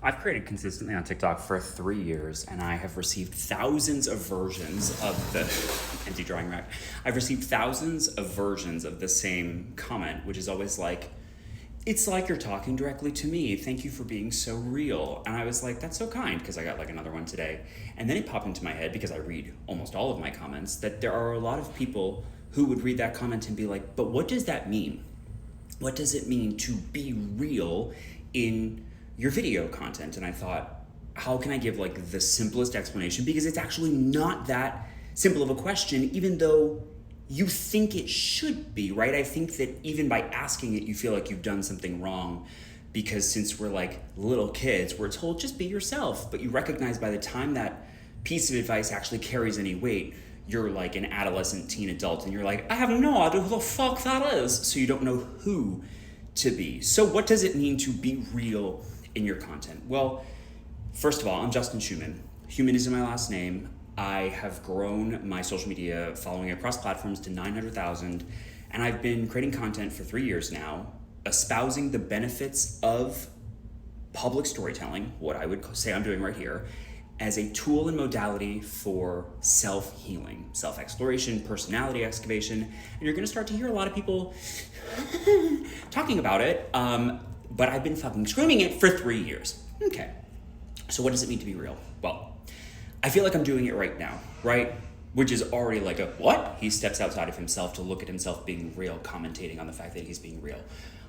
I've created consistently on TikTok for 3 years, and I have received thousands of versions of the empty drawing rack. I've received thousands of versions of the same comment, which is always like, "It's like you're talking directly to me. Thank you for being so real." And I was like, that's so kind, because I got like another one today. And then it popped into my head, because I read almost all of my comments, that there are a lot of people who would read that comment and be like, but what does that mean? What does it mean to be real in your video content? And I thought, how can I give like the simplest explanation? Because it's actually not that simple of a question, even though you think it should be, right? I think that even by asking it, you feel like you've done something wrong, because since we're like little kids, we're told just be yourself. But you recognize by the time that piece of advice actually carries any weight, you're like an adolescent teen adult and you're like, I have no idea who the fuck that is. So you don't know who to be. So what does it mean to be real in your content? Well, first of all, I'm Justin Schumann. Human is my last name. I have grown my social media following across platforms to 900,000, and I've been creating content for 3 years now, espousing the benefits of public storytelling, what I would say I'm doing right here, as a tool and modality for self-healing, self-exploration, personality excavation. And you're gonna start to hear a lot of people talking about it, but I've been fucking screaming it for 3 years. Okay, so what does it mean to be real? Well, I feel like I'm doing it right now, right? Which is already like a, what? He steps outside of himself to look at himself being real, commentating on the fact that he's being real.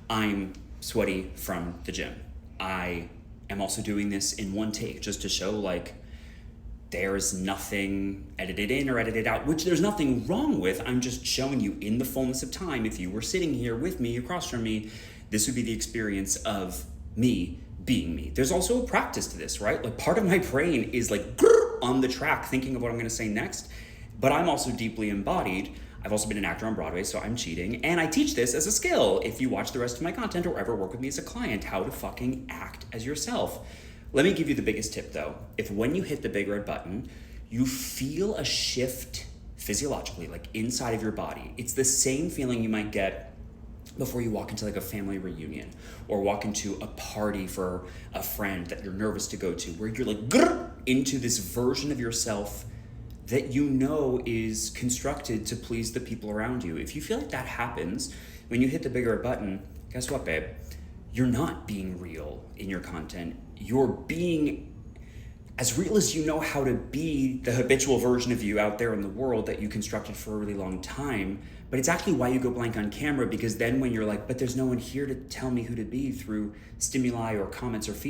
I'm sweaty from the gym. I am also doing this in one take, just to show like there's nothing edited in or edited out, which there's nothing wrong with. I'm just showing you in the fullness of time. If you were sitting here with me, across from me, this would be the experience of me being me. There's also a practice to this, right? Like part of my brain is like on the track thinking of what I'm gonna say next, but I'm also deeply embodied. I've also been an actor on Broadway, so I'm cheating. And I teach this as a skill. If you watch the rest of my content or ever work with me as a client, how to fucking act as yourself. Let me give you the biggest tip though. If when you hit the big red button, you feel a shift physiologically, like inside of your body, it's the same feeling you might get before you walk into like a family reunion or walk into a party for a friend that you're nervous to go to, where you're like into this version of yourself that you know is constructed to please the people around you. If you feel like that happens when you hit the bigger button, guess what, babe? You're not being real in your content. You're being as real as you know how to be, the habitual version of you out there in the world that you constructed for a really long time. But it's actually why you go blank on camera, because then when you're like, but there's no one here to tell me who to be through stimuli or comments or feedback,